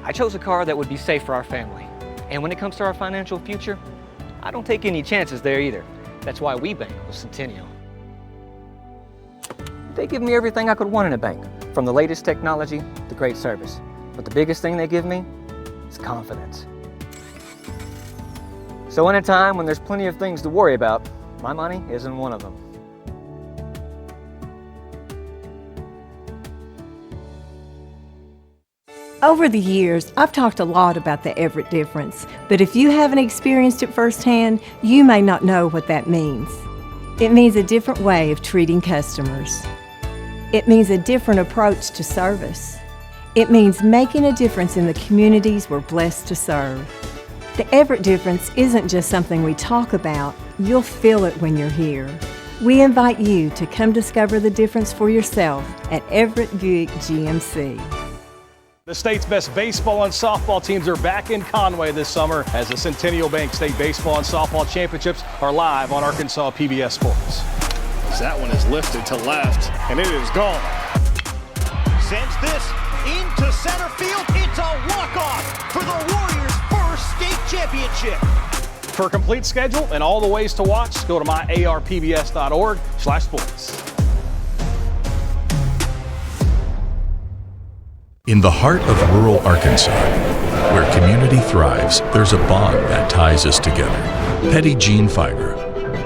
I chose a car that would be safe for our family. And when it comes to our financial future, I don't take any chances there either. That's why we bank with Centennial. They give me everything I could want in a bank, from the latest technology to great service. But the biggest thing they give me is confidence. So in a time when there's plenty of things to worry about, my money isn't one of them. Over the years, I've talked a lot about the Everett difference, but if you haven't experienced it firsthand, you may not know what that means. It means a different way of treating customers. It means a different approach to service. It means making a difference in the communities we're blessed to serve. The Everett difference isn't just something we talk about, you'll feel it when you're here. We invite you to come discover the difference for yourself at Everett Buick GMC. The state's best baseball and softball teams are back in Conway this summer as the Centennial Bank State Baseball and Softball Championships are live on Arkansas PBS Sports. That one is lifted to left, and it is gone. Sends this into center field. It's a walk-off for the Warriors' first state championship. For a complete schedule and all the ways to watch, go to myarpbs.org/sports. In the heart of rural Arkansas, where community thrives, there's a bond that ties us together. Petit Jean Fiber.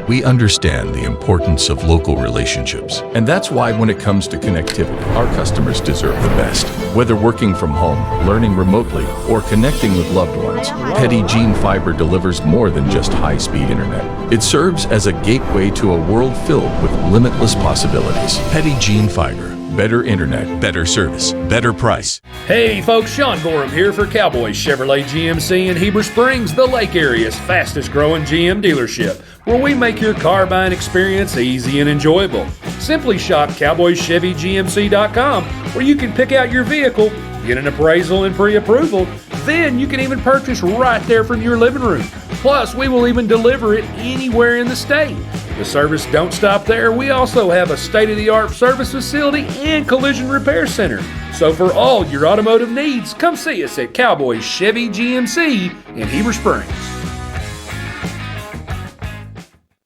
We understand the importance of local relationships, and that's why when it comes to connectivity, our customers deserve the best. Whether working from home, learning remotely, or connecting with loved ones, Petit Jean Fiber delivers more than just high-speed internet. It serves as a gateway to a world filled with limitless possibilities. Petit Jean Fiber. Better internet, better service, better price. Hey folks, Sean Gorham here for Cowboys Chevrolet GMC in Heber Springs, the Lake area's fastest growing GM dealership, where we make your car buying experience easy and enjoyable. Simply shop CowboysChevyGMC.com, where you can pick out your vehicle, get an appraisal and pre-approval, then you can even purchase right there from your living room. Plus, we will even deliver it anywhere in the state. The service don't stop there. We also have a state-of-the-art service facility and collision repair center. So for all your automotive needs, come see us at Cowboys Chevy GMC in Heber Springs.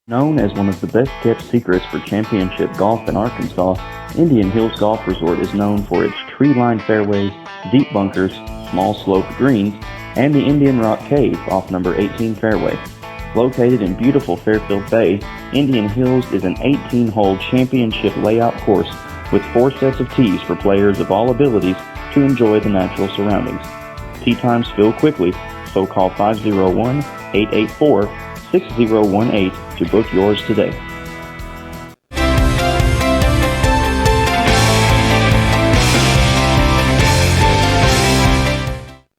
Known as one of the best-kept secrets for championship golf in Arkansas, Indian Hills Golf Resort is known for its tree-lined fairways, deep bunkers, small sloped greens, and the Indian Rock Cave off number 18 fairway. Located in beautiful Fairfield Bay, Indian Hills is an 18-hole championship layout course with 4 sets of tees for players of all abilities to enjoy the natural surroundings. Tee times fill quickly, so call 501-884-6018 to book yours today.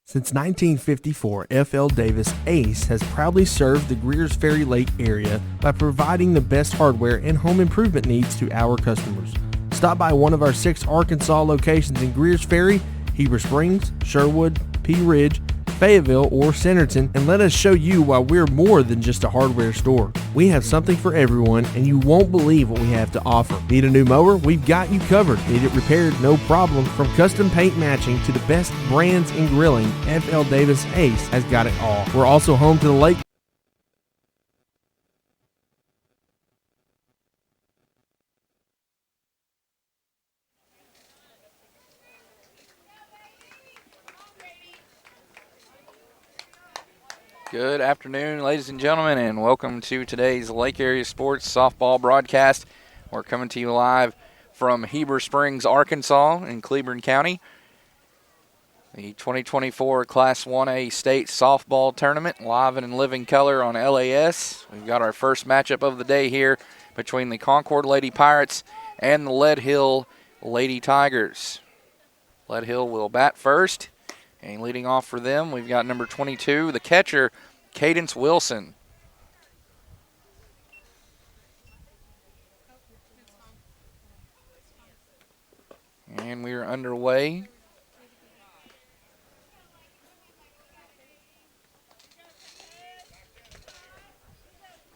Since 1954, F.L. Davis Ace has proudly served the Greers Ferry Lake area by providing the best hardware and home improvement needs to our customers. Stop by one of our 6 Arkansas locations in Greers Ferry, Heber Springs, Sherwood, Pea Ridge, Fayetteville, or Centerton, and let us show you why we're more than just a hardware store. We have something for everyone, and you won't believe what we have to offer. Need a new mower? We've got you covered. Need it repaired? No problem. From custom paint matching to the best brands in grilling, F.L. Davis Ace has got it all. We're also home to the Lake. Good afternoon, ladies and gentlemen, and welcome to today's Lake Area Sports Softball broadcast. We're coming to you live from Heber Springs, Arkansas in Cleburne County. The 2024 Class 1A State Softball Tournament, live and in living color on LAS. We've got our first matchup of the day here between the Concord Lady Pirates and the Lead Hill Lady Tigers. Lead Hill will bat first. And leading off for them, we've got number 22, the catcher, Cadence Wilson. And we are underway.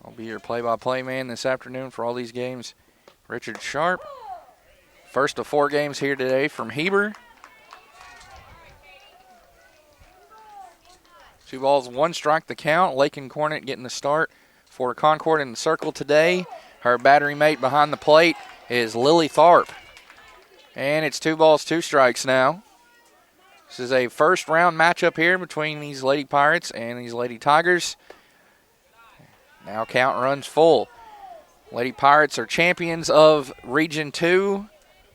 I'll be your play-by-play man this afternoon for all these games. Richard Sharp. First of 4 games here today from Heber. 2 balls, 1 strike the count. Lakin Cornet getting the start for Concord in the circle today. Her battery mate behind the plate is Lily Tharp. And it's 2 balls, 2 strikes now. This is a first round matchup here between these Lady Pirates and these Lady Tigers. Now count runs full. Lady Pirates are champions of Region 2,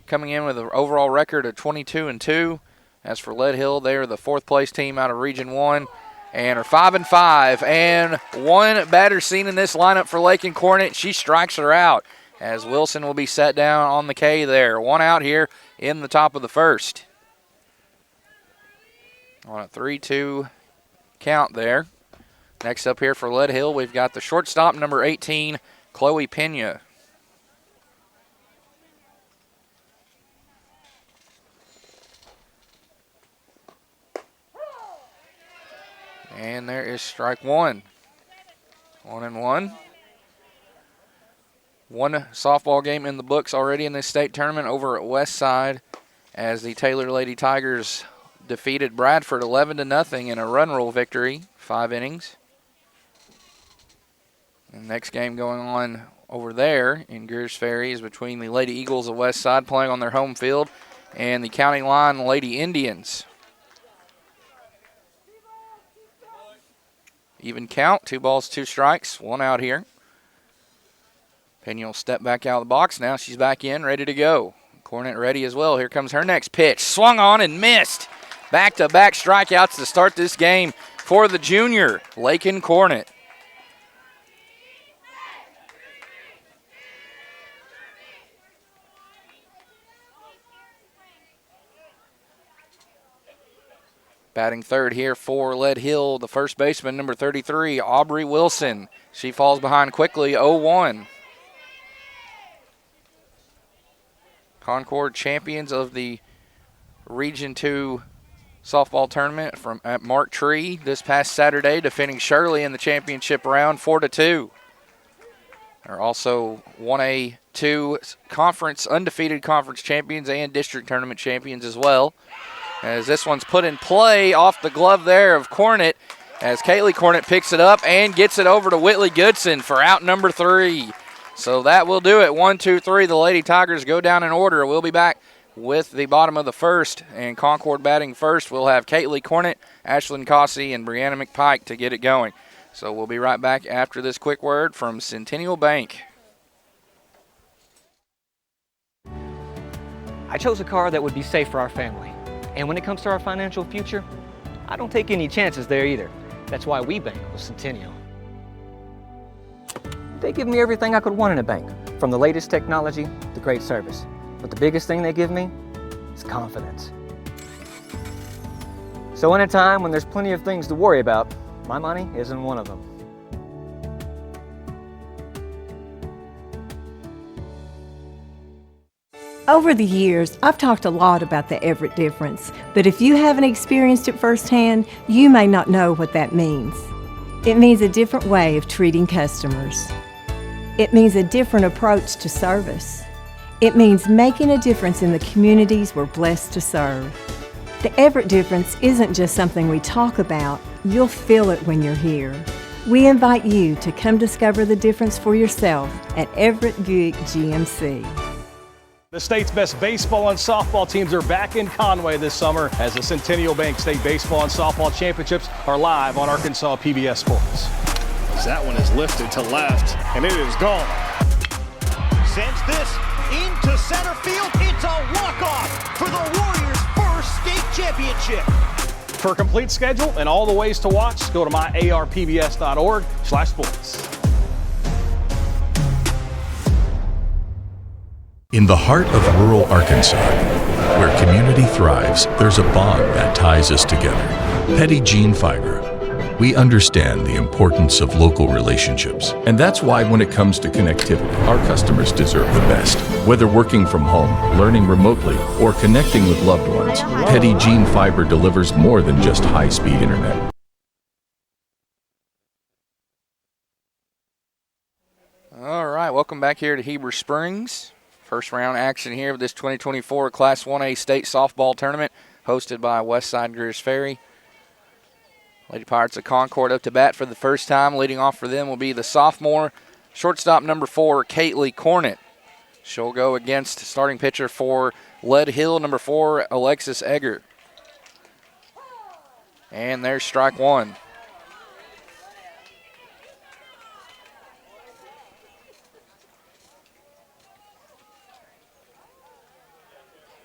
coming in with an overall record of 22-2. As for Lead Hill, they are the 4th place team out of Region 1 and are 5-5. And 1 batter seen in this lineup for Lakin Cornet. She strikes her out as Wilson will be set down on the K there. 1 out here in the top of the first. On a 3-2 count there. Next up here for Lead Hill, we've got the shortstop, number 18, Chloe Pena. And there is strike 1. 1-1. 1 softball game in the books already in this state tournament over at West Side as the Taylor Lady Tigers defeated Bradford 11-0 in a run rule victory, 5 innings. The next game going on over there in Greers Ferry is between the Lady Eagles of West Side playing on their home field and the County Line Lady Indians. Even count, 2 balls, 2 strikes, 1 out here. Pena will step back out of the box. Now she's back in, ready to go. Cornet ready as well. Here comes her next pitch. Swung on and missed. Back-to-back strikeouts to start this game for the junior, Lakin Cornet. Batting third here for Lead Hill, the first baseman, number 33, Aubrey Wilson. She falls behind quickly, 0-1. Concord champions of the Region 2 softball tournament at Mark Tree this past Saturday, defeating Shirley in the championship round 4-2. They're also 1A2 conference, undefeated conference champions and district tournament champions as well. As this one's put in play off the glove there of Cornet, as Kaylee Cornet picks it up and gets it over to Whitley Goodson for out number 3. So that will do it. 1, 2, 3. The Lady Tigers go down in order. We'll be back with the bottom of the first, and Concord batting first. We'll have Kaylee Cornet, Ashlyn Cossey, and Brianna McPike to get it going. So we'll be right back after this quick word from Centennial Bank. I chose a car that would be safe for our family. And when it comes to our financial future, I don't take any chances there either. That's why we bank with Centennial. They give me everything I could want in a bank, from the latest technology to great service. But the biggest thing they give me is confidence. So in a time when there's plenty of things to worry about, my money isn't one of them. Over the years, I've talked a lot about the Everett difference, but if you haven't experienced it firsthand, you may not know what that means. It means a different way of treating customers. It means a different approach to service. It means making a difference in the communities we're blessed to serve. The Everett difference isn't just something we talk about, you'll feel it when you're here. We invite you to come discover the difference for yourself at Everett Buick GMC. The state's best baseball and softball teams are back in Conway this summer as the Centennial Bank State Baseball and Softball Championships are live on Arkansas PBS Sports. As that one is lifted to left, and it is gone. Sends this into center field. It's a walk-off for the Warriors' first state championship. For a complete schedule and all the ways to watch, go to myarpbs.org/sports. In the heart of rural Arkansas, where community thrives, there's a bond that ties us together. Petty Jean Fiber. We understand the importance of local relationships, and that's why when it comes to connectivity, our customers deserve the best. Whether working from home, learning remotely, or connecting with loved ones, Petty Jean Fiber delivers more than just high-speed internet. All right, welcome back here to Heber Springs. First round action here of this 2024 Class 1A State Softball Tournament hosted by Westside Greers Ferry. Lady Pirates of Concord up to bat for the first time. Leading off for them will be the sophomore shortstop number 4, Caitley Cornett. She'll go against starting pitcher for Lead Hill, number 4, Alexis Egger. And there's strike one.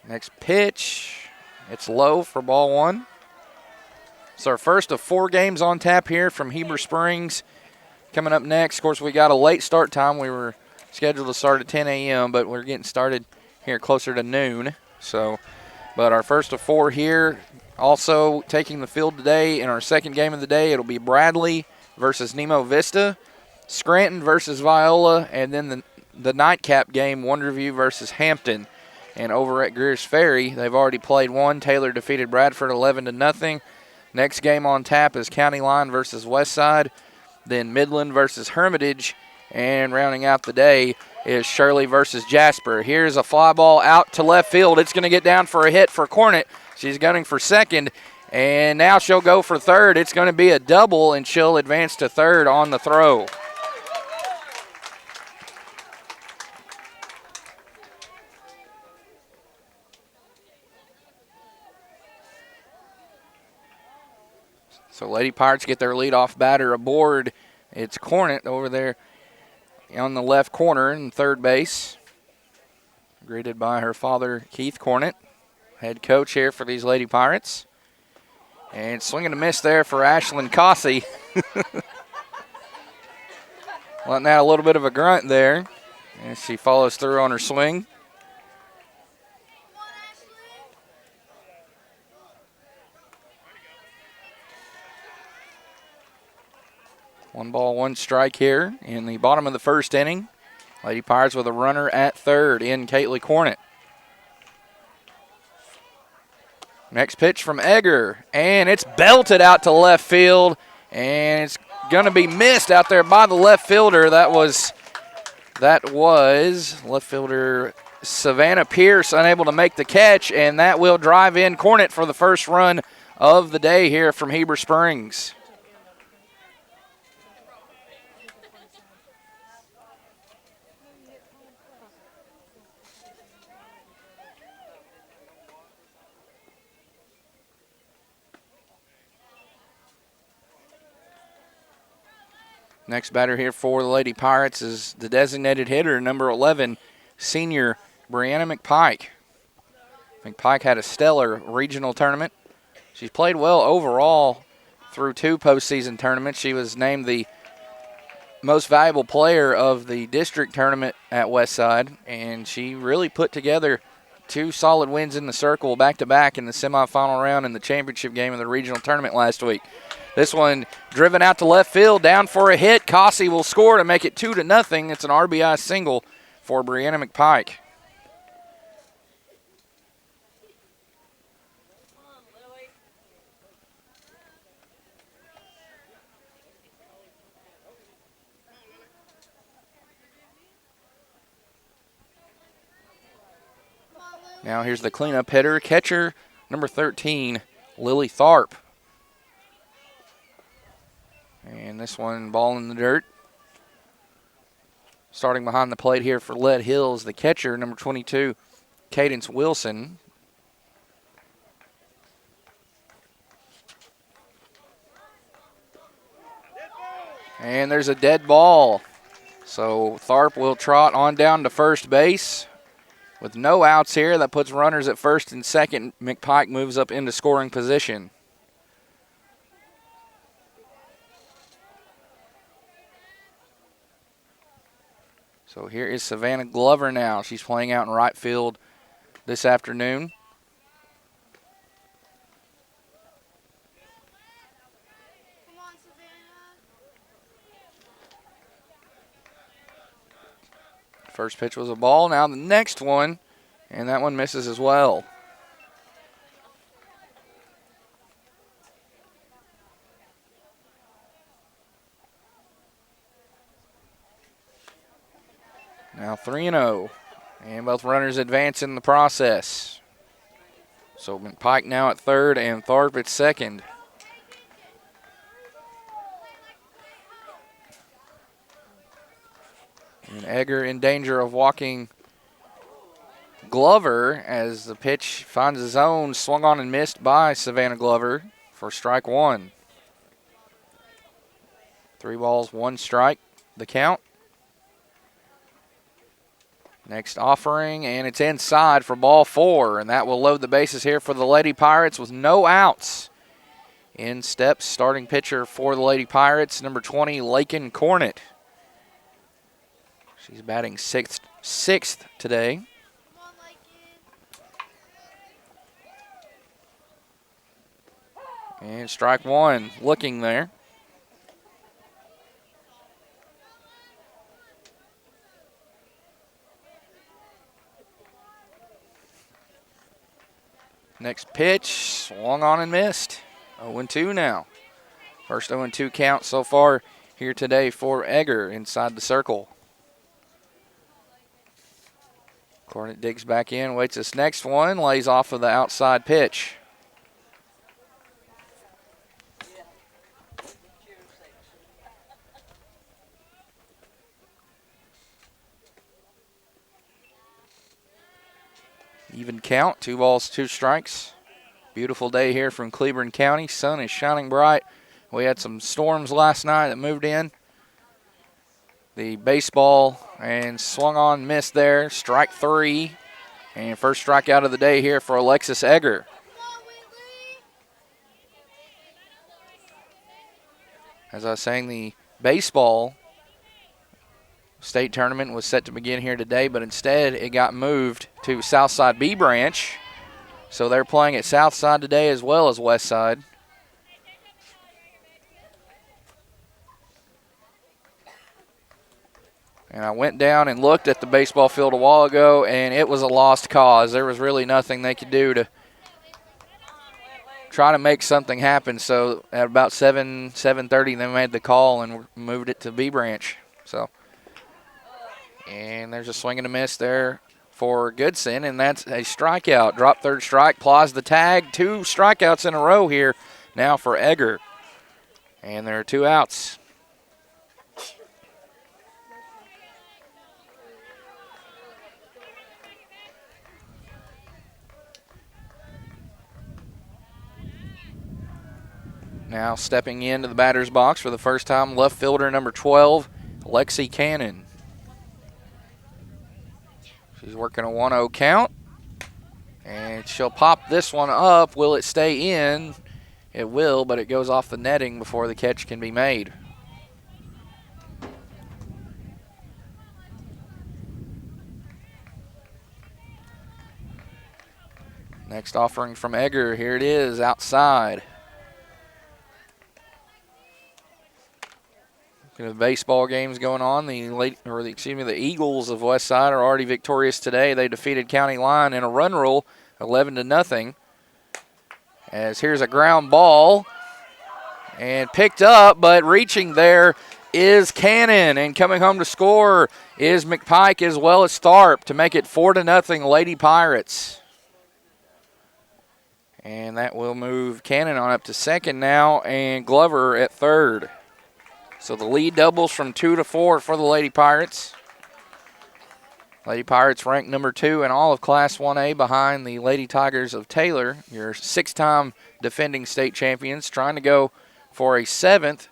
Next pitch, it's low for ball one. It's our first of 4 games on tap here from Heber Springs. Coming up next, of course, we got a late start time. We were scheduled to start at 10 a.m., but we're getting started here closer to noon. But our first of 4 here. Also taking the field today in our second game of the day, it'll be Bradley versus Nemo Vista, Scranton versus Viola, and then the nightcap game, Wonderview versus Hampton. And over at Greers Ferry, they've already played one. Taylor defeated Bradford 11-0. Next game on tap is County Line versus Westside, then Midland versus Hermitage, and rounding out the day is Shirley versus Jasper. Here's a fly ball out to left field. It's going to get down for a hit for Cornett. She's gunning for second, and now she'll go for third. It's going to be a double, and she'll advance to third on the throw. So Lady Pirates get their leadoff batter aboard. It's Cornett over there on the left corner in third base, greeted by her father, Keith Cornett, head coach here for these Lady Pirates. And swinging a miss there for Ashlyn Cossey. Letting out a little bit of a grunt there as she follows through on her swing. One ball, one strike here in the bottom of the first inning. Lady Pirates with a runner at third in Caitley Cornett. Next pitch from Egger, and it's belted out to left field, and it's going to be missed out there by the left fielder. That was left fielder Savannah Pierce unable to make the catch, and that will drive in Cornett for the first run of the day here from Heber Springs. Next batter here for the Lady Pirates is the designated hitter, number 11, senior Brianna McPike. McPike had a stellar regional tournament. She's played well overall through 2 postseason tournaments. She was named the most valuable player of the district tournament at Westside, and she really put together 2 solid wins in the circle back-to-back in the semifinal round and the championship game of the regional tournament last week. This one driven out to left field, down for a hit. Cossey will score to make it 2-0. It's an RBI single for Brianna McPike. Now here's the cleanup hitter, catcher number 13, Lily Tharp. And this one, ball in the dirt. Starting behind the plate here for Lead Hills, the catcher, number 22, Cadence Wilson. And there's a dead ball. So Tharp will trot on down to first base. With no outs here, that puts runners at first and second. McPike moves up into scoring position. So here is Savannah Glover now. She's playing out in right field this afternoon. Come on, Savannah. First pitch was a ball. Now the next one, and that one misses as well. Now 3-0, and both runners advance in the process. So McPike now at third and Tharp at second. And Egger in danger of walking Glover as the pitch finds his own, swung on and missed by Savannah Glover for strike one. 3 balls, 1 strike, the count. Next offering, and it's inside for ball 4, and that will load the bases here for the Lady Pirates with no outs. In steps starting pitcher for the Lady Pirates, number 20, Lakin Cornett. She's batting sixth today. And strike one, looking there. Next pitch, swung on and missed. 0-2 now. First 0-2 count so far here today for Egger inside the circle. Cornett digs back in, waits this next one, lays off of the outside pitch. Even count, 2 balls, 2 strikes. Beautiful day here from Cleburne County. Sun is shining bright. We had some storms last night that moved in. The baseball and swung on, missed there. Strike 3. And first strikeout of the day here for Alexis Egger. As I was saying, the baseball state tournament was set to begin here today, but instead it got moved to Southside B Branch. So they're playing at Southside today as well as Westside. And I went down and looked at the baseball field a while ago, and it was a lost cause. There was really nothing they could do to try to make something happen. So at about 7:30, they made the call and moved it to B Branch. So, and there's a swing and a miss there for Goodson, and that's a strikeout. Drop third strike, Plaws the tag. 2 strikeouts in a row here now for Egger. And there are 2 outs. Now stepping into the batter's box for the first time, left fielder number 12, Lexi Cannon. She's working a 1-0 count, and she'll pop this one up. Will it stay in? It will, but it goes off the netting before the catch can be made. Next offering from Egger, here it is, outside. The baseball games going on. The Eagles of Westside are already victorious today. They defeated County Line in a run rule, 11-0. As here's a ground ball and picked up, but reaching there is Cannon, and coming home to score is McPike as well as Tharp to make it 4-0 Lady Pirates. And that will move Cannon on up to second now, and Glover at third. So the lead doubles from 2 to 4 for the Lady Pirates. Lady Pirates ranked number 2 in all of Class 1A behind the Lady Tigers of Taylor, your 6-time defending state champions, trying to go for a 7th.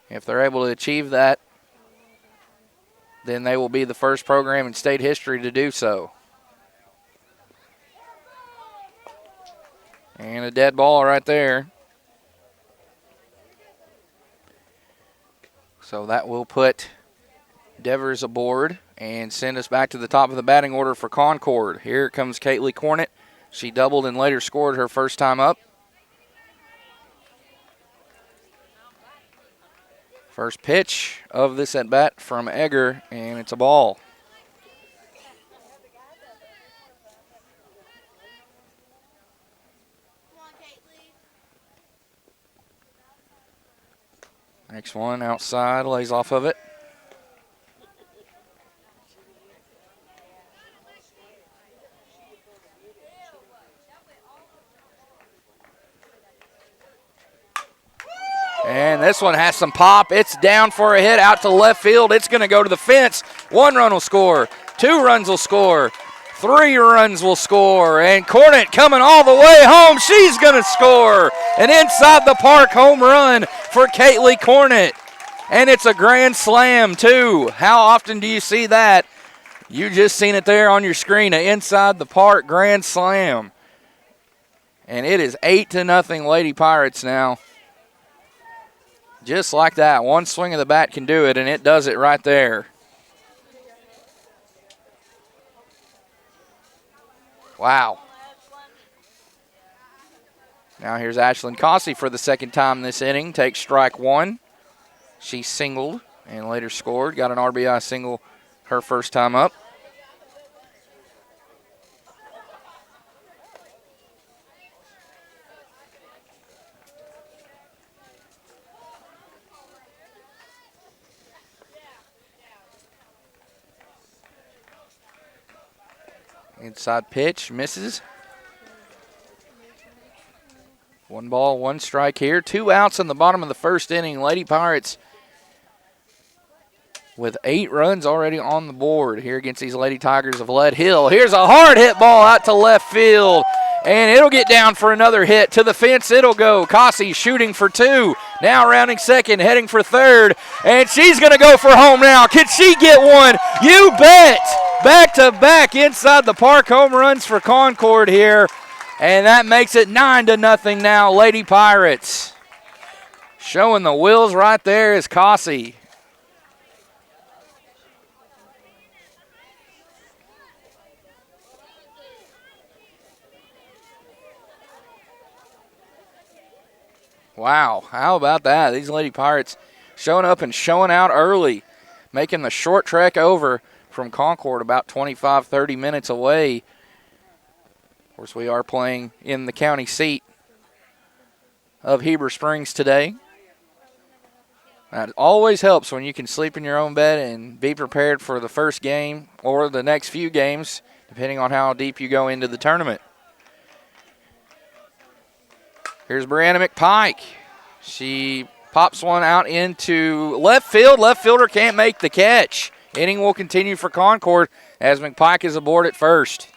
If they're able to achieve that, then they will be the first program in state history to do so. And a dead ball right there. So that will put Devers aboard and send us back to the top of the batting order for Concord. Here comes Caitlin Cornett. She doubled and later scored her first time up. First pitch of this at bat from Egger, and it's a ball. Next one outside, lays off of it. And this one has some pop. It's down for a hit out to left field. It's going to go to the fence. 1 run will score. 2 runs will score. 3 runs will score. And Cornet coming all the way home. She's going to score. An inside the park home run for Kaylee Cornet. And it's a grand slam, too. How often do you see that? You just seen it there on your screen, an inside the park grand slam. And it is 8-0 Lady Pirates now. Just like that. One swing of the bat can do it, and it does it right there. Wow. Now here's Ashlyn Cossey for the second time this inning. Takes strike 1. She singled and later scored. Got an RBI single her first time up. Inside pitch, misses. 1 ball, 1 strike here. 2 outs in the bottom of the first inning. Lady Pirates with 8 runs already on the board here against these Lady Tigers of Lead Hill. Here's a hard hit ball out to left field, and it'll get down for another hit. To the fence it'll go. Cossey shooting for 2. Now rounding second, heading for third, and she's going to go for home now. Can she get one? You bet. Back-to-back inside the park home runs for Concord here, and that makes it 9-0 now, Lady Pirates. Showing the wheels right there is Cossey. Wow, how about that? These Lady Pirates showing up and showing out early, making the short trek over from Concord, about 25-30 minutes away. Of course, we are playing in the county seat of Heber Springs today. That always helps when you can sleep in your own bed and be prepared for the first game or the next few games, depending on how deep you go into the tournament. Here's Brianna McPike. She pops one out into left field. Left fielder can't make the catch. Inning will continue for Concord as McPike is aboard at first.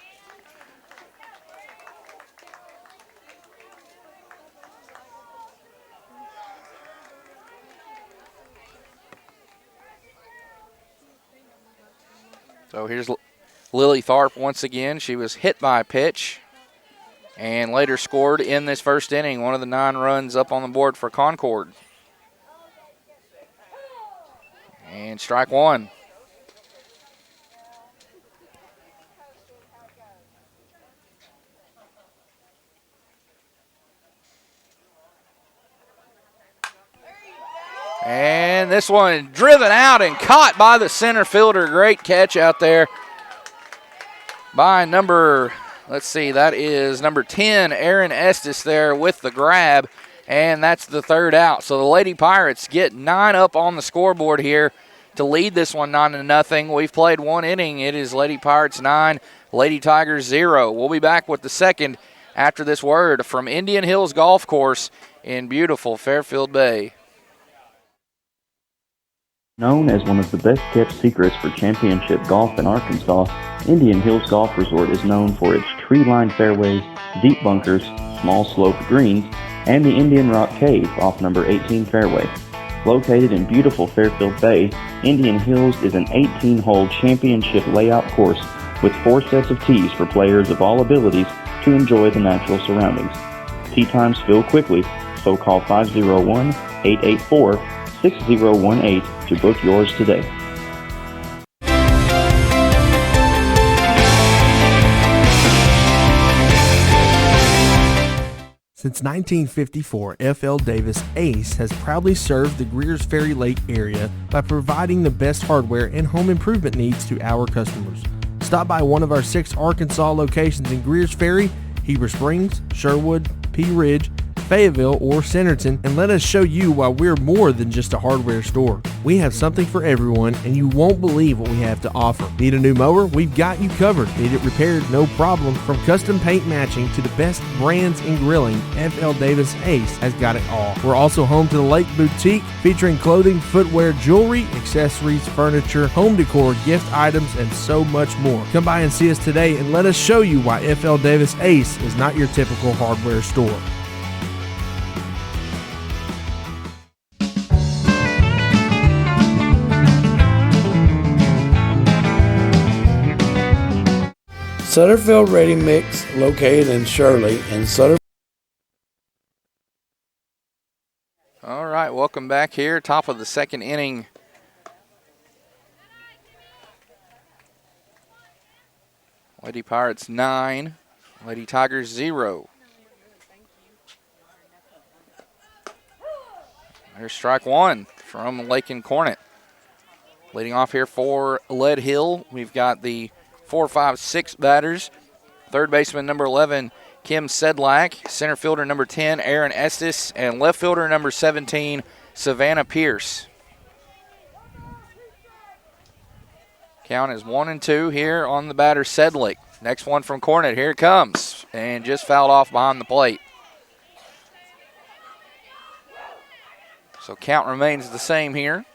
So here's Lily Tharp once again. She was hit by a pitch and later scored in this first inning, one of the 9 runs up on the board for Concord. And strike 1. And this one driven out and caught by the center fielder. Great catch out there by number, let's see, that is number 10, Aaron Estes there with the grab. And that's the 3rd out. So the Lady Pirates get 9 up on the scoreboard here to lead this one 9-0. We've played 1 inning. It is Lady Pirates 9, Lady Tigers 0. We'll be back with the second after this word from Indian Hills Golf Course in beautiful Fairfield Bay. Known as one of the best-kept secrets for championship golf in Arkansas, Indian Hills Golf Resort is known for its tree-lined fairways, deep bunkers, small sloped greens, and the Indian Rock Cave off number 18 fairway. Located in beautiful Fairfield Bay, Indian Hills is an 18-hole championship layout course with 4 sets of tees for players of all abilities to enjoy the natural surroundings. Tee times fill quickly, so call 501-884-6018 to book yours today. Since 1954, F.L. Davis Ace has proudly served the Greers Ferry Lake area by providing the best hardware and home improvement needs to our customers. Stop by one of our 6 Arkansas locations in Greers Ferry, Heber Springs, Sherwood, Pea Ridge, Fayetteville, or Centerton, and let us show you why we're more than just a hardware store. We have something for everyone, and you won't believe what we have to offer. Need a new mower? We've got you covered. Need it repaired? No problem. From custom paint matching to the best brands in grilling, FL Davis Ace has got it all. We're also home to the Lake Boutique, featuring clothing, footwear, jewelry, accessories, furniture, home decor, gift items, and so much more. Come by and see us today and let us show you why FL Davis Ace is not your typical hardware store. Sutterfield Ready Mix, located in Shirley and Sutterfield. All right, welcome back here. Top of the second inning. Lady Pirates 9, Lady Tigers 0. There's strike one from Lakin Cornet. Leading off here for Lead Hill, we've got the 4, 5, 6 batters. Third baseman number 11, Kim Sedlak. Center fielder number 10, Aaron Estes. And left fielder number 17, Savannah Pierce. Count is 1-2 here on the batter, Sedlak. Next one from Cornet. Here it comes. And just fouled off behind the plate. So count remains the same here.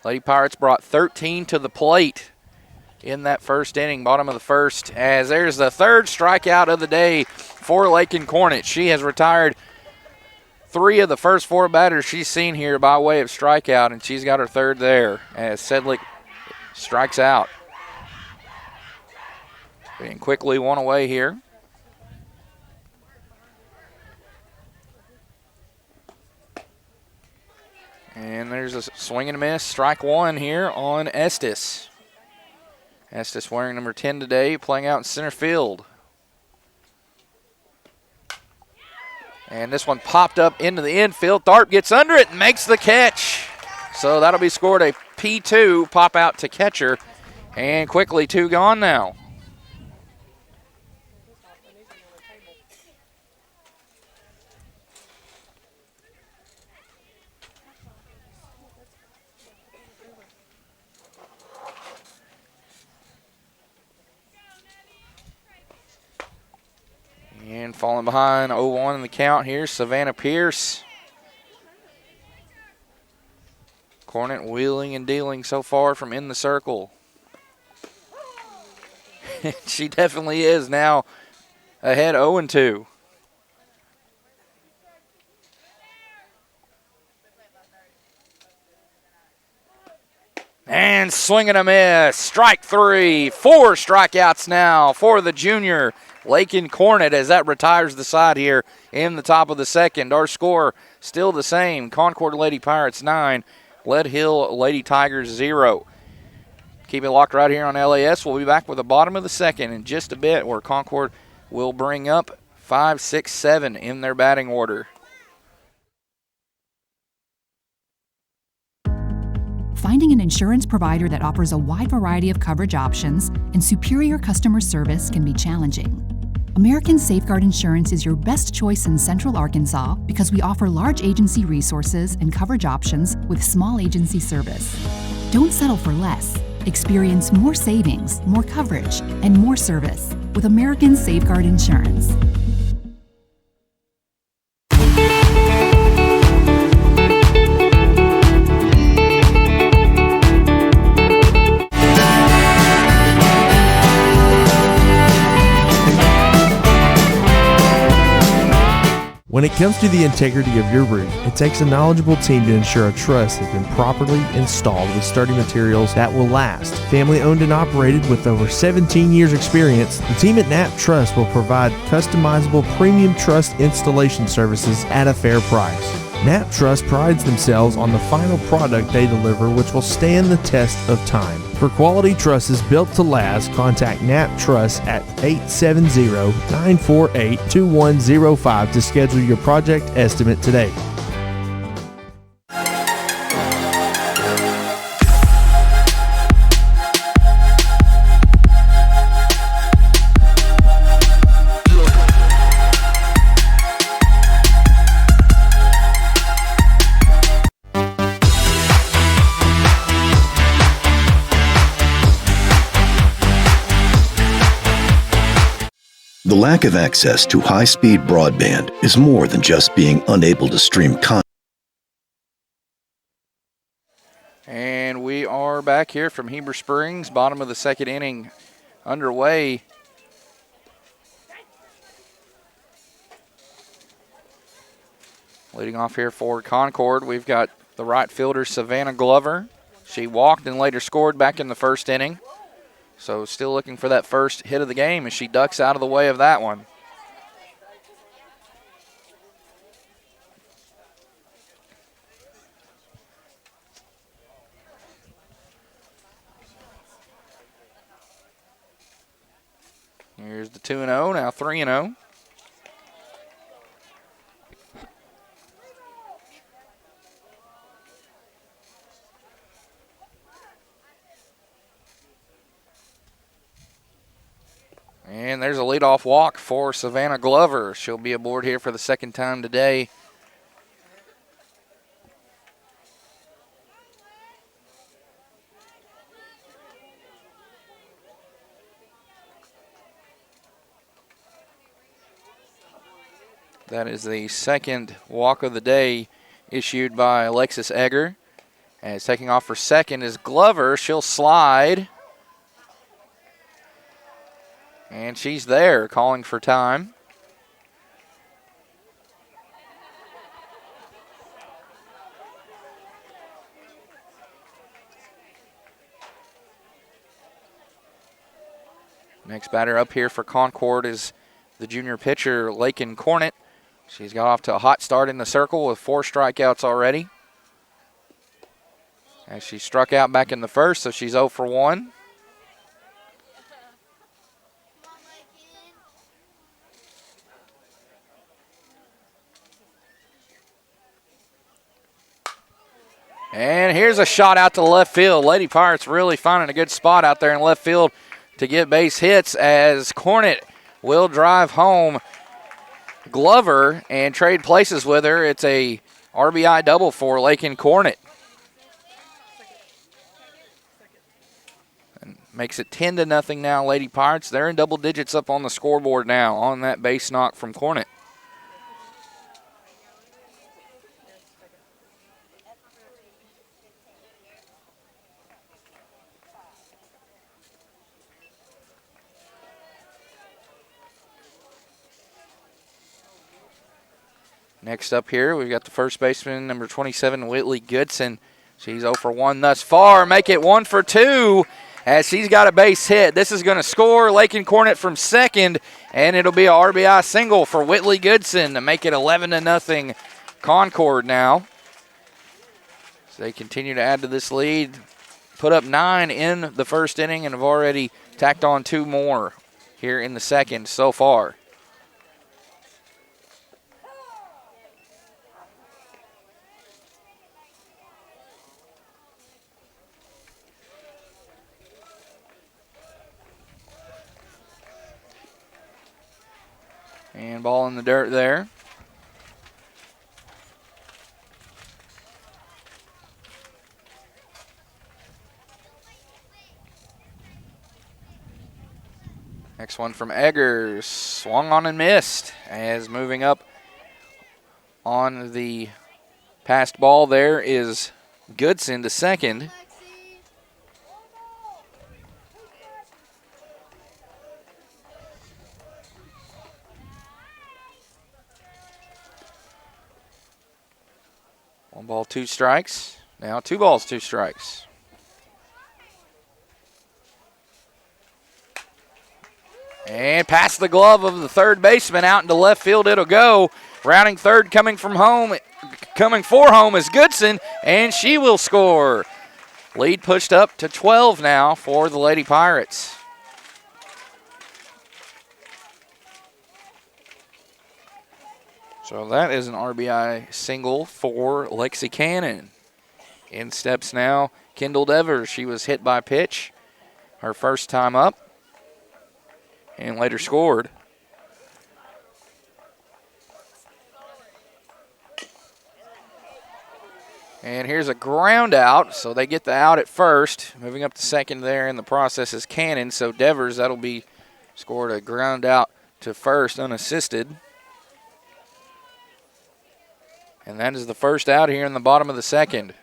Lady Pirates brought 13 to the plate in that first inning, bottom of the first, as there's the third strikeout of the day for Lakin Cornet. She has retired 3 of the first 4 batters she's seen here by way of strikeout, and she's got her third there as Sedlick strikes out. Being quickly one away here. And there's a swing and a miss, strike one here on Estes. Estes wearing number 10 today, playing out in center field. And this one popped up into the infield. Tharp gets under it and makes the catch. So that'll be scored a P2, pop out to catcher. And quickly 2 gone now. And falling behind 0-1 in the count here, Savannah Pierce. Cornet wheeling and dealing so far from in the circle. She definitely is now ahead 0-2. And swing and a miss. Strike 3. 4 strikeouts now for the junior Lakin Cornet as that retires the side here in the top of the second. Our score still the same. Concord Lady Pirates 9, Lead Hill Lady Tigers 0. Keep it locked right here on LAS. We'll be back with the bottom of the second in just a bit, where Concord will bring up 5, 6, 7 in their batting order. Finding an insurance provider that offers a wide variety of coverage options and superior customer service can be challenging. American Safeguard Insurance is your best choice in Central Arkansas because we offer large agency resources and coverage options with small agency service. Don't settle for less. Experience more savings, more coverage, and more service with American Safeguard Insurance. When it comes to the integrity of your roof, it takes a knowledgeable team to ensure a truss has been properly installed with sturdy materials that will last. Family owned and operated with over 17 years experience, the team at Knapp Truss will provide customizable premium truss installation services at a fair price. Knapp Truss prides themselves on the final product they deliver, which will stand the test of time. For quality trusses built to last, contact Knapp Truss at 870-948-2105 to schedule your project estimate today. The lack of access to high-speed broadband is more than just being unable to stream content. And we are back here from Heber Springs, bottom of the second inning underway. Leading off here for Concord, we've got the right fielder, Savannah Glover. She walked and later scored back in the first inning. So still looking for that first hit of the game as she ducks out of the way of that one. Here's the 2-0, now 3-0. And there's a leadoff walk for Savannah Glover. She'll be aboard here for the second time today. That is the second walk of the day issued by Alexis Egger. And taking off for second is Glover. She'll slide. And she's there, calling for time. Next batter up here for Concord is the junior pitcher, Lakin Cornett. She's got off to a hot start in the circle with 4 strikeouts already. As she struck out back in the first, so she's 0 for 1. And here's a shot out to left field. Lady Pirates really finding a good spot out there in left field to get base hits as Cornett will drive home Glover and trade places with her. It's a RBI double for Lakin Cornett. And makes it 10-0 now, Lady Pirates. They're in double digits up on the scoreboard now on that base knock from Cornett. Next up here, we've got the first baseman, number 27, Whitley Goodson. She's 0 for 1 thus far. Make it 1 for 2 as she's got a base hit. This is going to score Lakin Cornett from second, and it'll be a RBI single for Whitley Goodson to make it 11-0 Concord now. So they continue to add to this lead. Put up 9 in the first inning and have already tacked on 2 more here in the second so far. And ball in the dirt there. Next one from Eggers. Swung on and missed. As moving up on the passed ball there is Goodson to second. One ball, 2 strikes. Now 2 balls, 2 strikes. And past the glove of the third baseman, out into left field it'll go. Rounding third, coming for home is Goodson, and she will score. Lead pushed up to 12 now for the Lady Pirates. So that is an RBI single for Lexi Cannon. In steps now Kendall Devers. She was hit by pitch her first time up and later scored. And here's a ground out, so they get the out at first. Moving up to second there in the process is Cannon, so Devers, that'll be scored a ground out to first unassisted. And that is the first out here in the bottom of the second.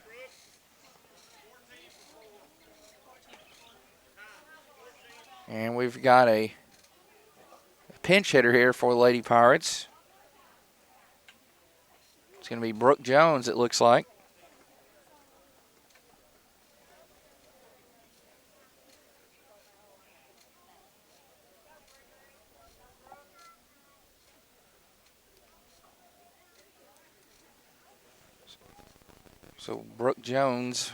And we've got a pinch hitter here for the Lady Pirates. It's going to be Brooke Jones, it looks like. So Brooke Jones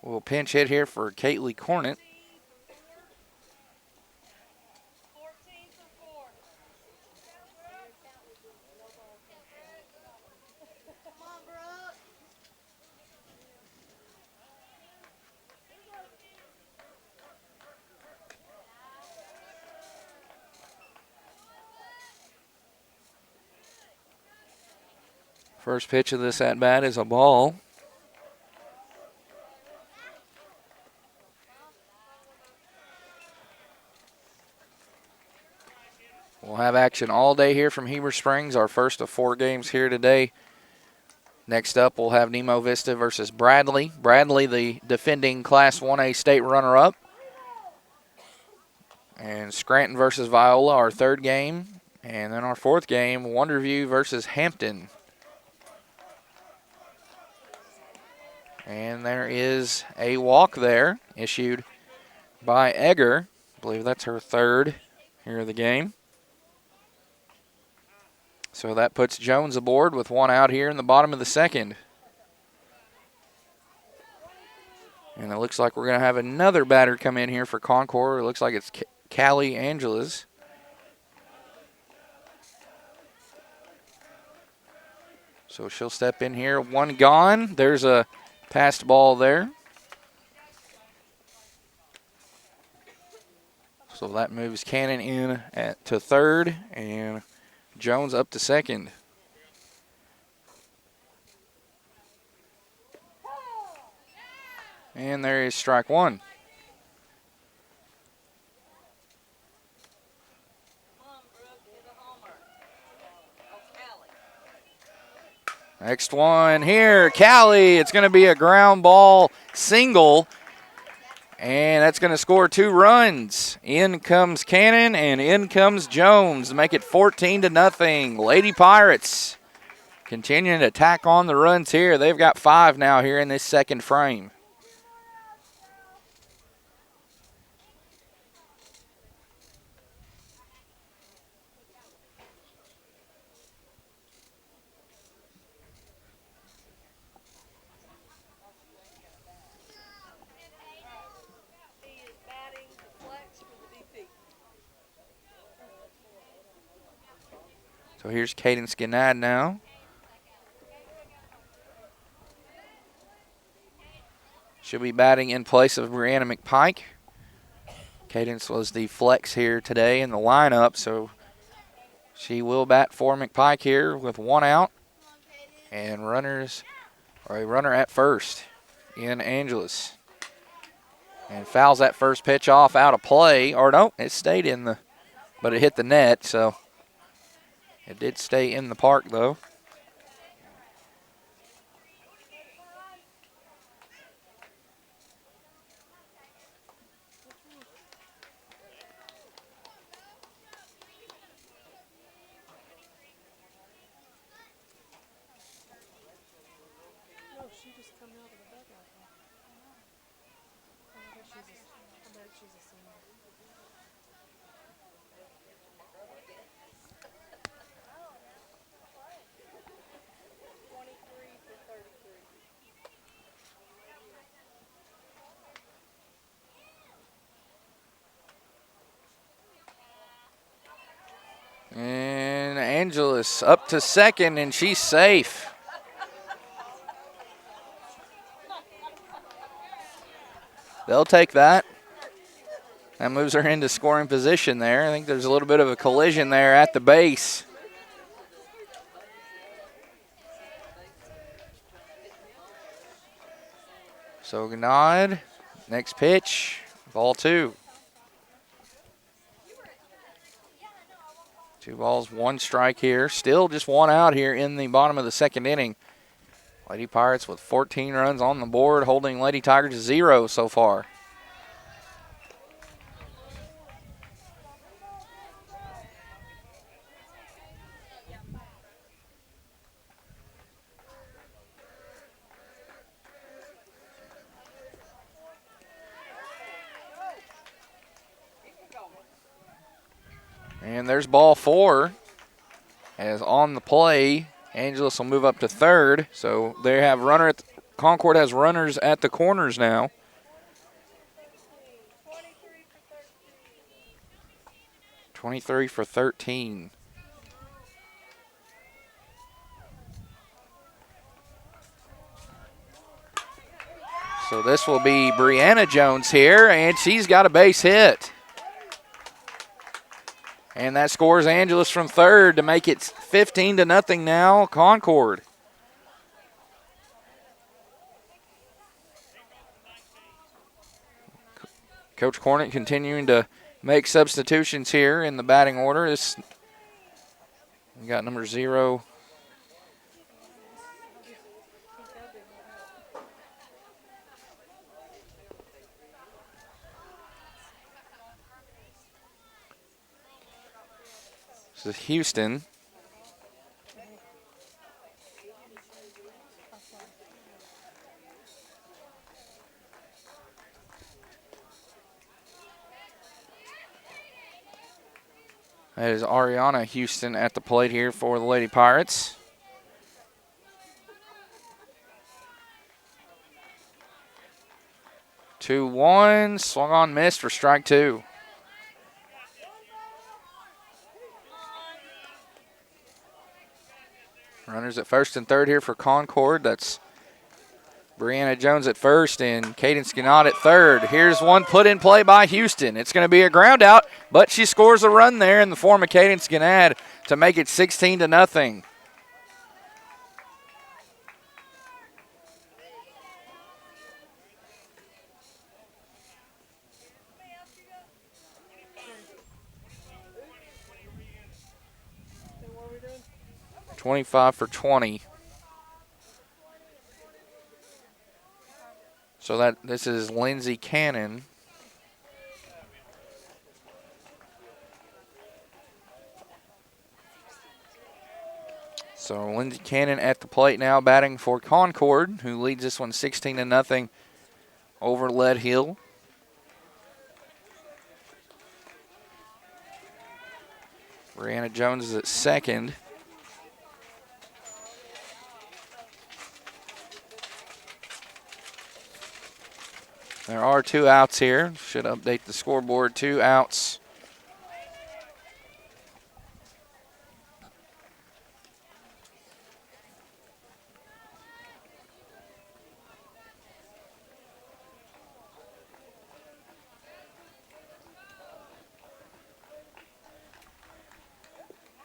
will pinch hit here for Kaylee Cornett. First pitch of this at-bat is a ball. We'll have action all day here from Heber Springs, our first of 4 games here today. Next up, we'll have Nemo Vista versus Bradley. Bradley, the defending Class 1A state runner-up. And Scranton versus Viola, our 3rd game. And then our 4th game, Wonderview versus Hampton. And there is a walk there issued by Egger. I believe that's her 3rd here of the game. So that puts Jones aboard with 1 out here in the bottom of the second. And it looks like we're going to have another batter come in here for Concord. It looks like it's Callie Angeles. So she'll step in here. 1 gone. There's a passed ball there. So that moves Cannon in to 3rd and Jones up to 2nd. And there is strike 1. Next one here, Callie. It's going to be a ground ball single. And that's going to score 2 runs. In comes Cannon and in comes Jones to make it 14-0. Lady Pirates continuing to tack on the runs here. They've got 5 now here in this second frame. So here's Caden Skinnad now. She'll be batting in place of Brianna McPike. Cadence was the flex here today in the lineup, so she will bat for McPike here with 1 out. And a runner at first in Angeles. And fouls that first pitch off out of play. Or no, it stayed in but it hit the net, so it did stay in the park though. And Angeles up to 2nd, and she's safe. They'll take that. That moves her into scoring position there. I think there's a little bit of a collision there at the base. So Gnod, next pitch, ball 2. 2 balls, 1 strike here. Still just 1 out here in the bottom of the second inning. Lady Pirates with 14 runs on the board, holding Lady Tigers to 0 so far. And there's ball 4. As on the play, Angeles will move up to third. So they have Concord has runners at the corners now. 23 for 13. So this will be Brianna Jones here, and she's got a base hit. And that scores Angeles from third to make it 15-0 now, Concord. Coach Cornett continuing to make substitutions here in the batting order. We got number 0. This is Houston. That is Ariana Houston at the plate here for the Lady Pirates. Two, 1, swung on, missed for strike 2. Runners at first and third here for Concord. That's Brianna Jones at first and Cadence Gannott at third. Here's one put in play by Houston. It's going to be a ground out, but she scores a run there in the form of Cadence Gannott to make it 16-0. $25 for 20. So this is Lindsey Cannon. So Lindsey Cannon at the plate now, batting for Concord, who leads this one 16-0 over Lead Hill. Brianna Jones is at second. There are 2 outs here. Should update the scoreboard. 2 outs.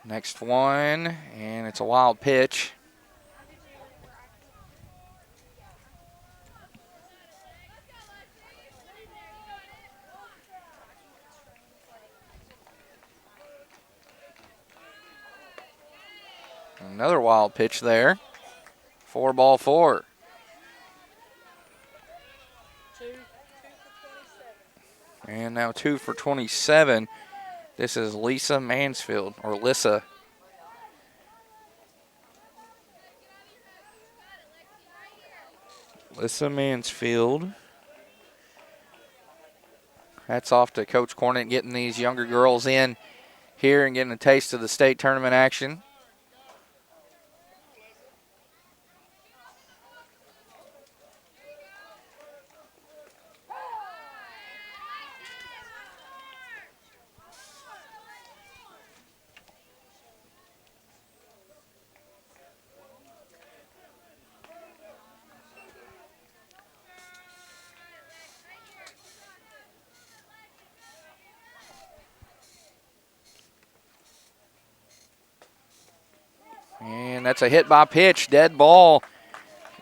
Next one, and it's a wild pitch. Another wild pitch there. 4-4. And now 2 for 27. This is Lissa Mansfield, or Lissa. Lissa Mansfield. Hats off to Coach Cornett getting these younger girls in here and getting a taste of the state tournament action. And that's a hit by pitch, dead ball.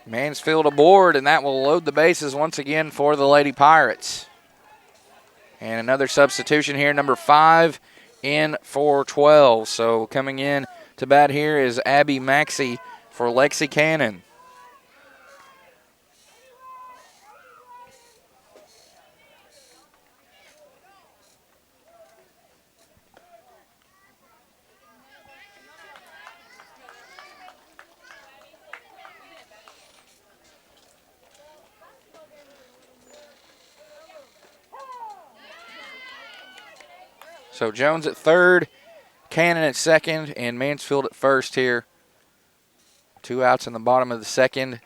Mansfield aboard, and that will load the bases once again for the Lady Pirates. And another substitution here, number 5, in for 12. So coming in to bat here is Abby Maxey for Lexi Cannon. So Jones at third, Cannon at second, and Mansfield at first here. 2 outs in the bottom of the second.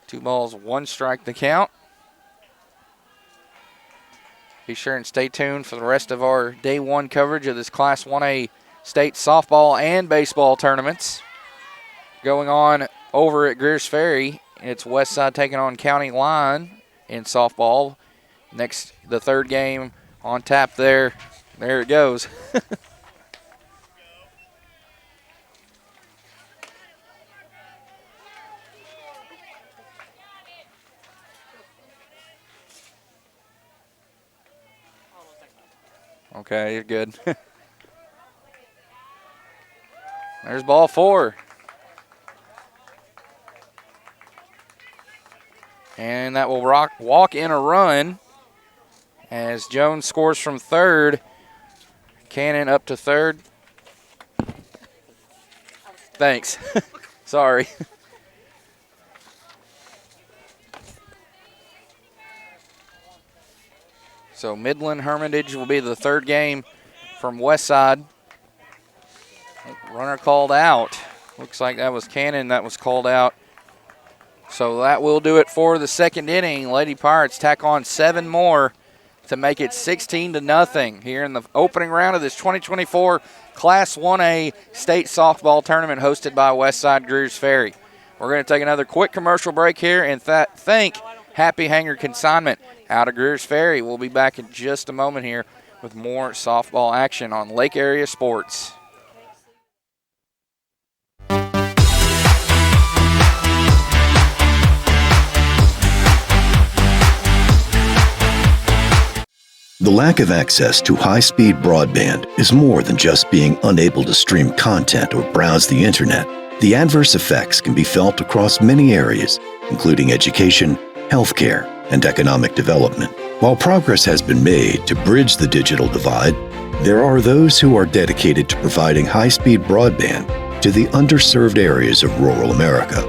2 balls, 1 strike the count. Be sure and stay tuned for the rest of our day 1 coverage of this Class 1A state softball and baseball tournaments going on over at Greers Ferry. It's Westside taking on County Line in softball. Next, the third game on tap there. There it goes. Okay, you're good. There's ball 4. And that will walk in a run as Jones scores from third. Cannon up to third. Thanks. Sorry. So Midland Hermitage will be the third game from Westside. Runner called out. Looks like that was Cannon that was called out. So that will do it for the second inning. Lady Pirates tack on 7 more to make it 16-0 here in the opening round of this 2024 Class 1A state softball tournament hosted by Westside Greers Ferry. We're going to take another quick commercial break here and thank Happy Hanger Consignment out of Greers Ferry. We'll be back in just a moment here with more softball action on Lake Area Sports. The lack of access to high-speed broadband is more than just being unable to stream content or browse the internet. The adverse effects can be felt across many areas, including education, healthcare, and economic development. While progress has been made to bridge the digital divide, there are those who are dedicated to providing high-speed broadband to the underserved areas of rural America.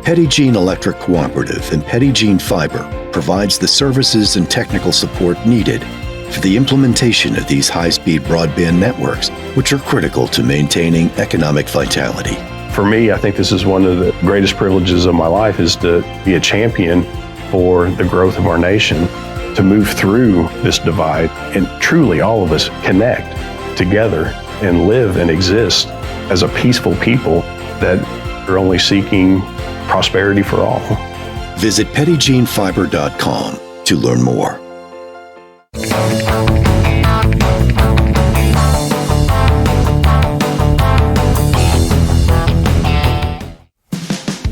Petit Jean Electric Cooperative and Petit Jean Fiber provides the services and technical support needed for the implementation of these high-speed broadband networks, which are critical to maintaining economic vitality. For me, I think this is one of the greatest privileges of my life, is to be a champion for the growth of our nation, to move through this divide and truly all of us connect together and live and exist as a peaceful people that are only seeking prosperity for all. Visit PettyJeanFiber.com to learn more.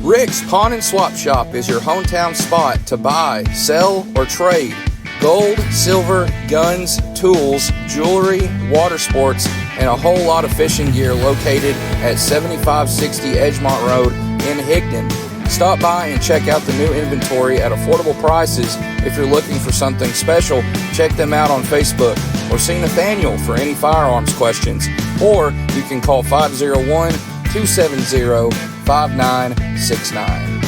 Rick's Pawn and Swap Shop is your hometown spot to buy, sell, or trade gold, silver, guns, tools, jewelry, water sports, and a whole lot of fishing gear located at 7560 Edgemont Road in Higdon. Stop by and check out the new inventory at affordable prices. If you're looking for something special, check them out on Facebook or see Nathaniel for any firearms questions. Or you can call 501-270-5969.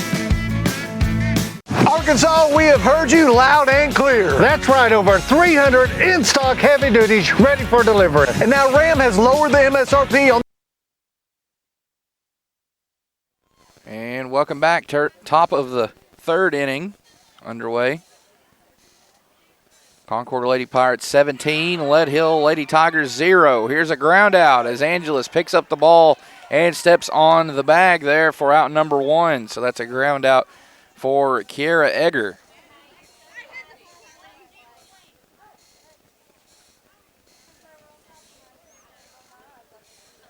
Arkansas, we have heard you loud and clear. That's right, over 300 in-stock heavy duties ready for delivery. And now Ram has lowered the MSRP on. And welcome back. Top of the third inning underway. Concord Lady Pirates 17, Lead Hill Lady Tigers 0. Here's a ground out as Angeles picks up the ball and steps on the bag there for out number 1. So that's a ground out for Kiera Egger.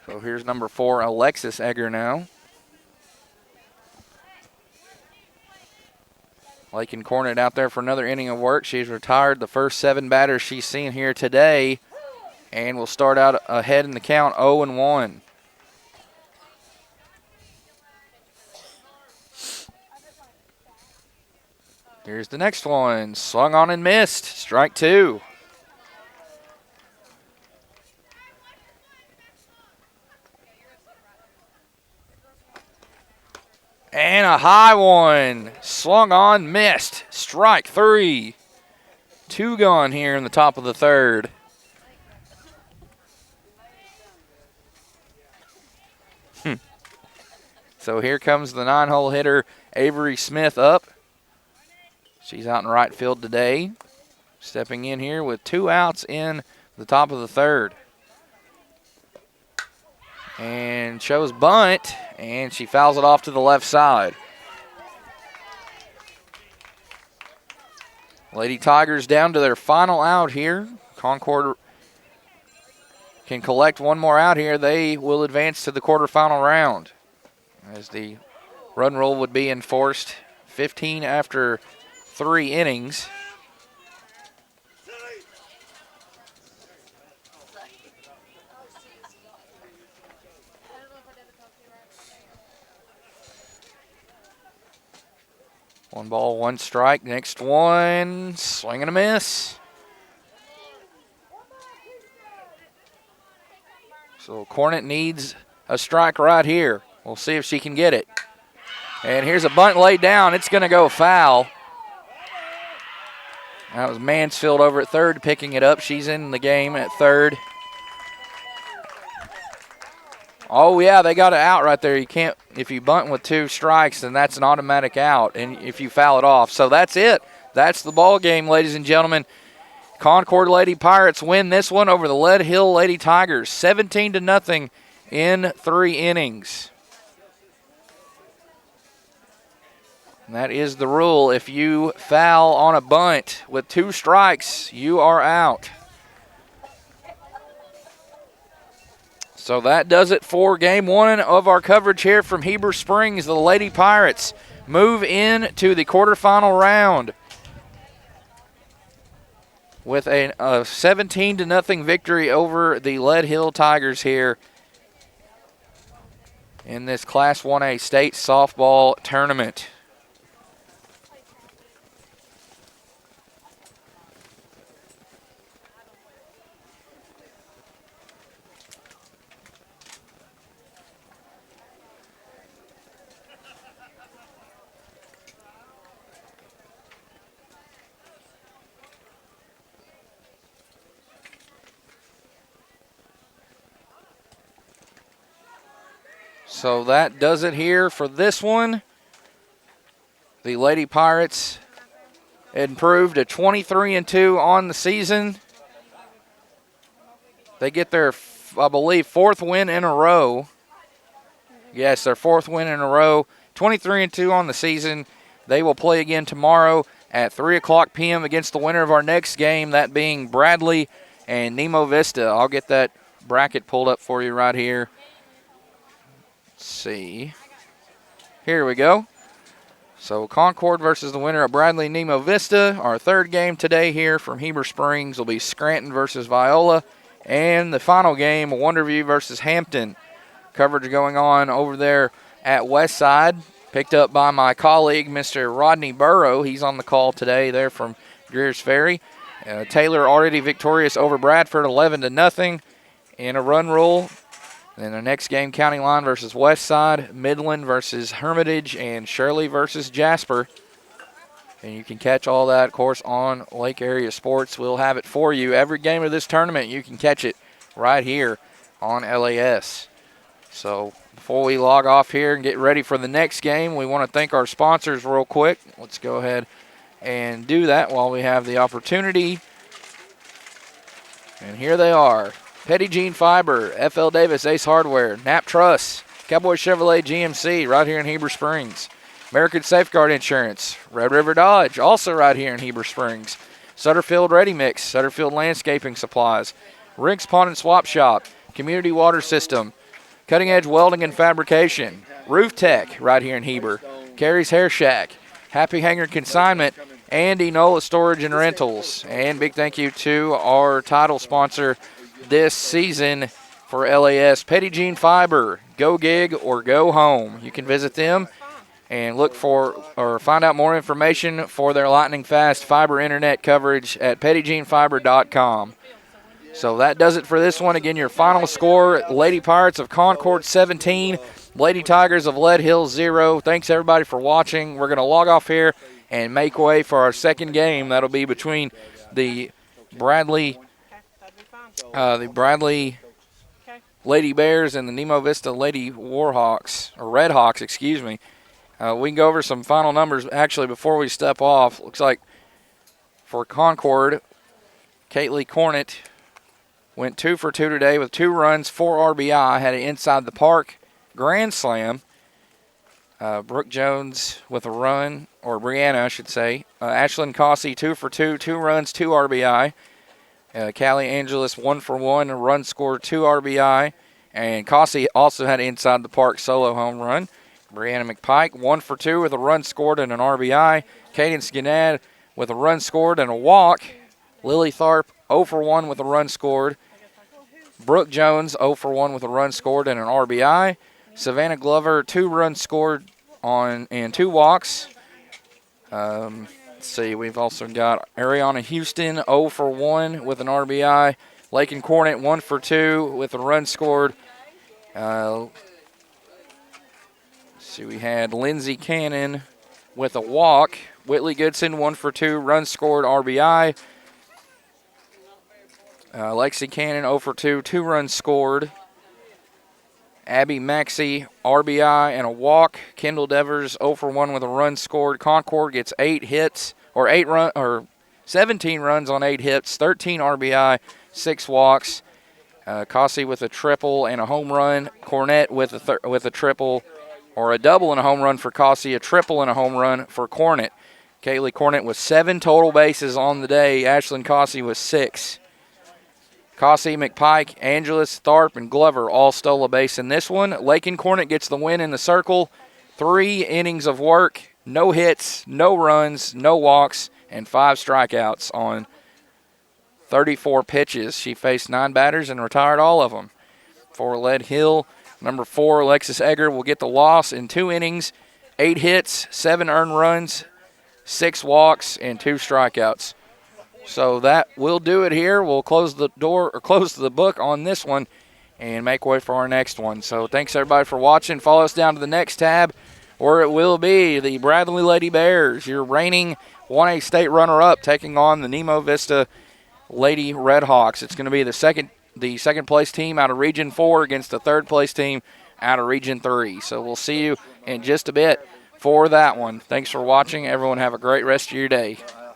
So here's number 4, Alexis Egger now. Lakin Cornet out there for another inning of work. She's retired the first 7 batters she's seen here today and will start out ahead in the count 0-1. Here's the next one. Swung on and missed. Strike 2. And a high one. Swung on, missed. Strike 3. 2 gone here in the top of the third. So here comes the 9-hole hitter, Avery Smith, up. She's out in right field today. Stepping in here with 2 outs in the top of the third. And shows bunt, and she fouls it off to the left side. Lady Tigers down to their final out here. Concord can collect one more out here. They will advance to the quarterfinal round, as the run rule would be enforced. 15 after 3 innings. One ball, 1 strike. Next one, swing and a miss. So Cornet needs a strike right here. We'll see if she can get it. And here's a bunt laid down. It's going to go foul. That was Mansfield over at third picking it up. She's in the game at third. Oh, yeah, they got it out right there. You can't, if you bunt with 2 strikes, then that's an automatic out, and if you foul it off. So that's it. That's the ball game, ladies and gentlemen. Concord Lady Pirates win this one over the Lead Hill Lady Tigers, 17-0 in 3 innings. And that is the rule. If you foul on a bunt with 2 strikes, you are out. So that does it for game 1 of our coverage here from Heber Springs. The Lady Pirates move in to the quarterfinal round with a 17-0 victory over the Lead Hill Tigers here in this Class 1A state softball tournament. So that does it here for this one. The Lady Pirates improved to 23-2 on the season. They get their, I believe, 4th win in a row. Yes, their 4th win in a row. 23-2 on the season. They will play again tomorrow at 3 o'clock p.m. against the winner of our next game, that being Bradley and Nemo Vista. I'll get that bracket pulled up for you right here. See. Here we go. So Concord versus the winner of Bradley Nemo Vista. Our 3rd game today here from Heber Springs will be Scranton versus Viola. And the final game, Wonderview versus Hampton. Coverage going on over there at Westside. Picked up by my colleague, Mr. Rodney Burrow. He's on the call today there from Greers Ferry. Taylor already victorious over Bradford 11-0 in a run rule. Then the next game, County Line versus Westside, Midland versus Hermitage, and Shirley versus Jasper. And you can catch all that, of course, on Lake Area Sports. We'll have it for you. Every game of this tournament, you can catch it right here on LAS. So before we log off here and get ready for the next game, we want to thank our sponsors real quick. Let's go ahead and do that while we have the opportunity. And here they are. Petty Jean Fiber, F.L. Davis Ace Hardware, Knapp Truss, Cowboy Chevrolet GMC right here in Heber Springs. American Safeguard Insurance, Red River Dodge, also right here in Heber Springs. Sutterfield Ready Mix, Sutterfield Landscaping Supplies, Rick's Pawn and Swap Shop, Community Water System, Cutting Edge Welding and Fabrication, Roof Tech right here in Heber, Carrie's Hair Shack, Happy Hanger Consignment, and Enola Storage and Rentals. And big thank you to our title sponsor this season for LAS, Petit Jean Fiber. Go gig or go home. You can visit them and look for or find out more information for their lightning fast fiber internet coverage at petitjeanfiber.com. So that does it for this one. Again, your final score, Lady Pirates of Concord 17, Lady Tigers of Lead Hill 0. Thanks everybody for watching. We're going to log off here and make way for our second game. That'll be between the Bradley Lady Bears and the Nemo Vista Lady Warhawks, or Redhawks, excuse me. We can go over some final numbers actually before we step off. Looks like for Concord, Caitlin Cornett went 2 for 2 today with 2 runs, 4 RBI, had an inside the park grand slam. Brooke Jones with a run, or Brianna, I should say. Ashlyn Cossey 2 for 2, 2 runs, 2 RBI. Callie Angelis 1 for 1, a run scored, 2 RBI. And Cossey also had an inside the park solo home run. Brianna McPike 1 for 2 with a run scored and an RBI. Cadence Gannad with a run scored and a walk. Lily Tharp 0 for 1 with a run scored. Brooke Jones 0 for 1 with a run scored and an RBI. Savannah Glover 2 runs scored and 2 walks. Let's see, we've also got Ariana Houston 0 for 1 with an RBI. Lakin Cornett 1 for 2 with a run scored. Let's see, we had Lindsay Cannon with a walk. Whitley Goodson 1 for 2, run scored, RBI. Lexi Cannon 0 for 2, 2 runs scored. Abby Maxey, RBI and a walk. Kendall Devers 0 for 1 with a run scored. Concord gets 17 runs on 8 hits, 13 RBI, 6 walks. Cossey with a triple and a home run. Cornett with a triple, or a double and a home run for Cossey, a triple and a home run for Cornett. Kaylee Cornett with 7 total bases on the day. Ashlyn Cossey with 6. Cossey, McPike, Angelis, Tharp, and Glover all stole a base in this one. Lakin Cornett gets the win in the circle. 3 innings of work, no hits, no runs, no walks, and 5 strikeouts on 34 pitches. She faced 9 batters and retired all of them. For Lead Hill, number 4, Alexis Egger will get the loss in 2 innings, 8 hits, 7 earned runs, 6 walks, and 2 strikeouts. So that will do it here. We'll close the book on this one and make way for our next one. So thanks everybody for watching. Follow us down to the next tab, where it will be the Bradley Lady Bears, your reigning 1A state runner-up, taking on the Nemo Vista Lady Redhawks. It's going to be the second place team out of Region 4 against the third place team out of Region 3. So we'll see you in just a bit for that one. Thanks for watching. Everyone have a great rest of your day.